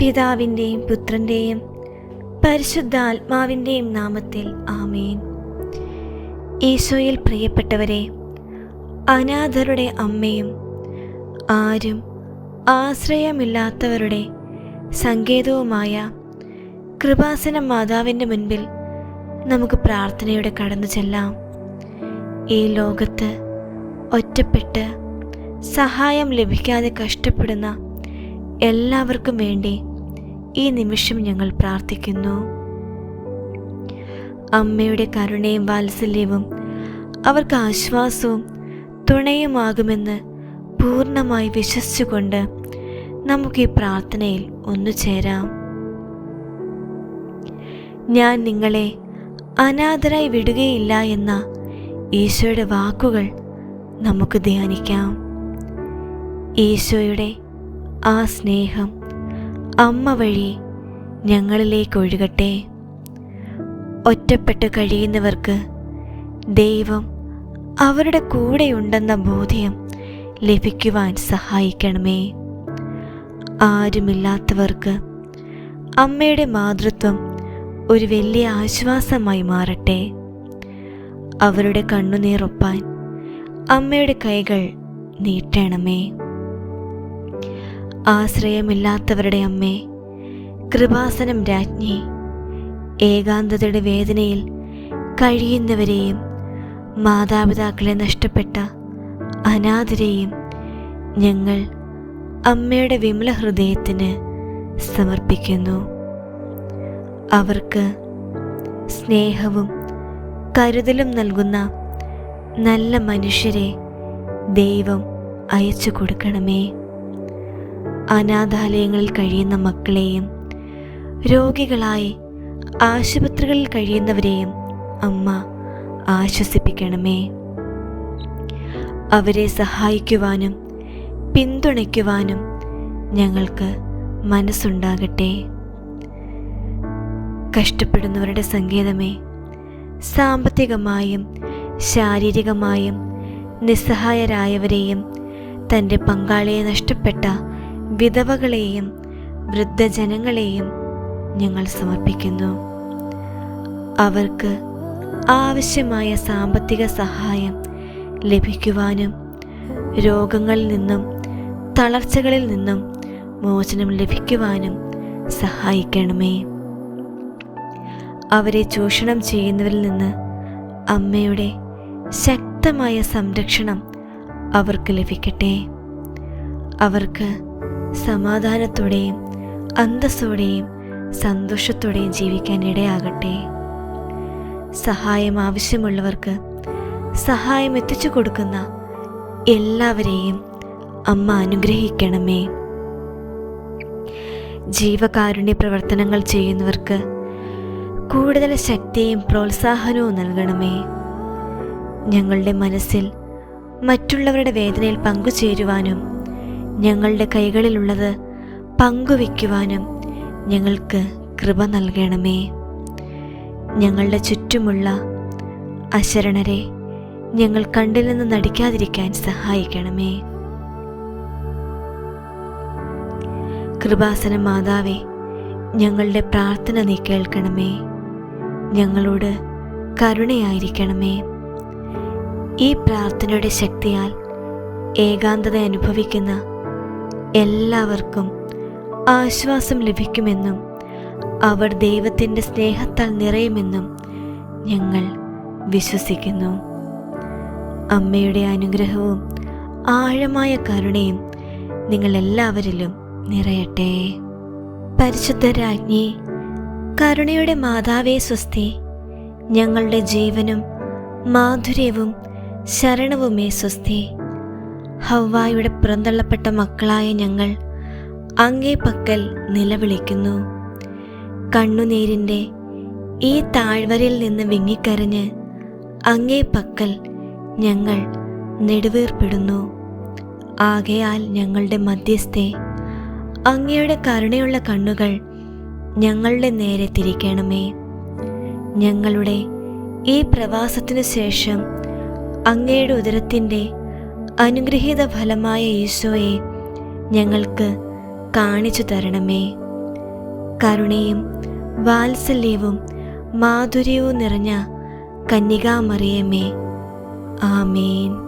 പിതാവിൻ്റെയും പുത്രൻ്റെയും പരിശുദ്ധാത്മാവിൻ്റെയും നാമത്തിൽ ആമേൻ. ഈശോയിൽ പ്രിയപ്പെട്ടവരെ, അനാഥരുടെ അമ്മയും ആരും ആശ്രയമില്ലാത്തവരുടെ സങ്കേതവുമായ കൃപാസന മാതാവിൻ്റെ മുൻപിൽ നമുക്ക് പ്രാർത്ഥനയോടെ കടന്നു ചെല്ലാം. ഈ ലോകത്ത് ഒറ്റപ്പെട്ട് സഹായം ലഭിക്കാതെ കഷ്ടപ്പെടുന്ന എല്ലാവർക്കും വേണ്ടി ഈ നിമിഷം ഞങ്ങൾ പ്രാർത്ഥിക്കുന്നു. അമ്മയുടെ കരുണയും വാത്സല്യവും അവർക്ക് ആശ്വാസവും തുണയുമാകുമെന്ന് പൂർണ്ണമായി വിശ്വസിച്ചുകൊണ്ട് നമുക്ക് ഈ പ്രാർത്ഥനയിൽ ഒന്നുചേരാം. ഞാൻ നിങ്ങളെ അനാഥരായി വിടുകയില്ല എന്ന ഈശോയുടെ വാക്കുകൾ നമുക്ക് ധ്യാനിക്കാം. ഈശോയുടെ ആ സ്നേഹം അമ്മ വഴി ഞങ്ങളിലേക്ക് ഒഴുകട്ടെ. ഒറ്റപ്പെട്ട് കഴിയുന്നവർക്ക് ദൈവം അവരുടെ കൂടെയുണ്ടെന്ന ബോധ്യം ലഭിക്കുവാൻ സഹായിക്കണമേ. ആരുമില്ലാത്തവർക്ക് അമ്മയുടെ മാതൃത്വം ഒരു വലിയ ആശ്വാസമായി മാറട്ടെ. അവരുടെ കണ്ണുനീറൊപ്പാൻ അമ്മയുടെ കൈകൾ നീട്ടണമേ. ആശ്രയമില്ലാത്തവരുടെ അമ്മേ, കൃപാസനം രാജ്ഞി, ഏകാന്തതയുടെ വേദനയിൽ കഴിയുന്നവരെയും മാതാപിതാക്കളെ നഷ്ടപ്പെട്ട അനാഥരെയും ഞങ്ങൾ അമ്മയുടെ വിമല ഹൃദയത്തിന് സമർപ്പിക്കുന്നു. അവർക്ക് സ്നേഹവും കരുതലും നൽകുന്ന നല്ല മനുഷ്യരെ ദൈവം അയച്ചു കൊടുക്കണമേ. അനാഥാലയങ്ങളിൽ കഴിയുന്ന മക്കളെയും രോഗികളായി ആശുപത്രികളിൽ കഴിയുന്നവരെയും അമ്മ ആശ്വസിപ്പിക്കണമേ. അവരെ സഹായിക്കുവാനും പിന്തുണയ്ക്കുവാനും ഞങ്ങൾക്ക് മനസ്സുണ്ടാകട്ടെ. കഷ്ടപ്പെടുന്നവരുടെ സങ്കേതമേ, സാമ്പത്തികമായും ശാരീരികമായും നിസ്സഹായരായവരെയും തൻ്റെ പങ്കാളിയെ നഷ്ടപ്പെട്ട വിധവകളെയും വൃദ്ധജനങ്ങളെയും ഞങ്ങൾ സമർപ്പിക്കുന്നു. അവർക്ക് ആവശ്യമായ സാമ്പത്തിക സഹായം ലഭിക്കുവാനും രോഗങ്ങളിൽ നിന്നും തളർച്ചകളിൽ നിന്നും മോചനം ലഭിക്കുവാനും സഹായിക്കണമേ. അവരെ ചൂഷണം ചെയ്യുന്നവരിൽ നിന്ന് അമ്മയുടെ ശക്തമായ സംരക്ഷണം അവർക്ക് ലഭിക്കട്ടെ. അവർക്ക് സമാധാനത്തോടെയും അന്തസ്സോടെയും സന്തോഷത്തോടെയും ജീവിക്കാൻ ഇടയാകട്ടെ. സഹായം ആവശ്യമുള്ളവർക്ക് സഹായം എത്തിച്ചു കൊടുക്കുന്ന എല്ലാവരെയും അമ്മ അനുഗ്രഹിക്കണമേ. ജീവകാരുണ്യ പ്രവർത്തനങ്ങൾ ചെയ്യുന്നവർക്ക് കൂടുതൽ ശക്തിയും പ്രോത്സാഹനവും നൽകണമേ. ഞങ്ങളുടെ മനസ്സിൽ മറ്റുള്ളവരുടെ വേദനയിൽ പങ്കുചേരുവാനും ഞങ്ങളുടെ കൈകളിലുള്ളത് പങ്കുവയ്ക്കുവാനും ഞങ്ങൾക്ക് കൃപ നൽകണമേ. ഞങ്ങളുടെ ചുറ്റുമുള്ള അശരണരെ ഞങ്ങൾ കണ്ടിൽ നിന്ന് നടിക്കാതിരിക്കാൻ സഹായിക്കണമേ. കൃപാസന മാതാവേ, ഞങ്ങളുടെ പ്രാർത്ഥന നീ കേൾക്കണമേ. ഞങ്ങളോട് കരുണയായിരിക്കണമേ. ഈ പ്രാർത്ഥനയുടെ ശക്തിയാൽ ഏകാന്തത അനുഭവിക്കുന്ന എല്ലാവർക്കും ആശ്വാസം ലഭിക്കുമെന്നും അവർ ദൈവത്തിൻ്റെ സ്നേഹത്താൽ നിറയുമെന്നും ഞങ്ങൾ വിശ്വസിക്കുന്നു. അമ്മയുടെ അനുഗ്രഹവും ആഴമായ കരുണയും നിങ്ങളെല്ലാവരിലും നിറയട്ടെ. പരിശുദ്ധ രാജ്ഞി, കരുണയുടെ മാതാവേ സ്വസ്തി. ഞങ്ങളുടെ ജീവനും മാധുര്യവും ശരണവുമേ സ്വസ്തി. ഹവ്വായുടെ പുറന്തള്ളപ്പെട്ട മക്കളായ ഞങ്ങൾ അങ്ങേ പക്കൽ നിലവിളിക്കുന്നു. കണ്ണുനീരിൻ്റെ ഈ താഴ്വരയിൽ നിന്ന് വിങ്ങിക്കരഞ്ഞ് അങ്ങേ പക്കൽ ഞങ്ങൾ നെടുവീർപ്പിടുന്നു. ആകയാൽ ഞങ്ങളുടെ മധ്യസ്ഥെ, അങ്ങയുടെ കരുണയുള്ള കണ്ണുകൾ ഞങ്ങളുടെ നേരെ തിരിക്കണമേ. ഞങ്ങളുടെ ഈ പ്രവാസത്തിനു ശേഷം അങ്ങയുടെ ഉദരത്തിൻ്റെ അനുഗ്രഹീത ഫലമായ ഈശോയെ ഞങ്ങൾക്ക് കാണിച്ചു തരണമേ. കരുണയും വാത്സല്യവും മാധുര്യവും നിറഞ്ഞ കന്യകാമറിയമേ, ആമേൻ.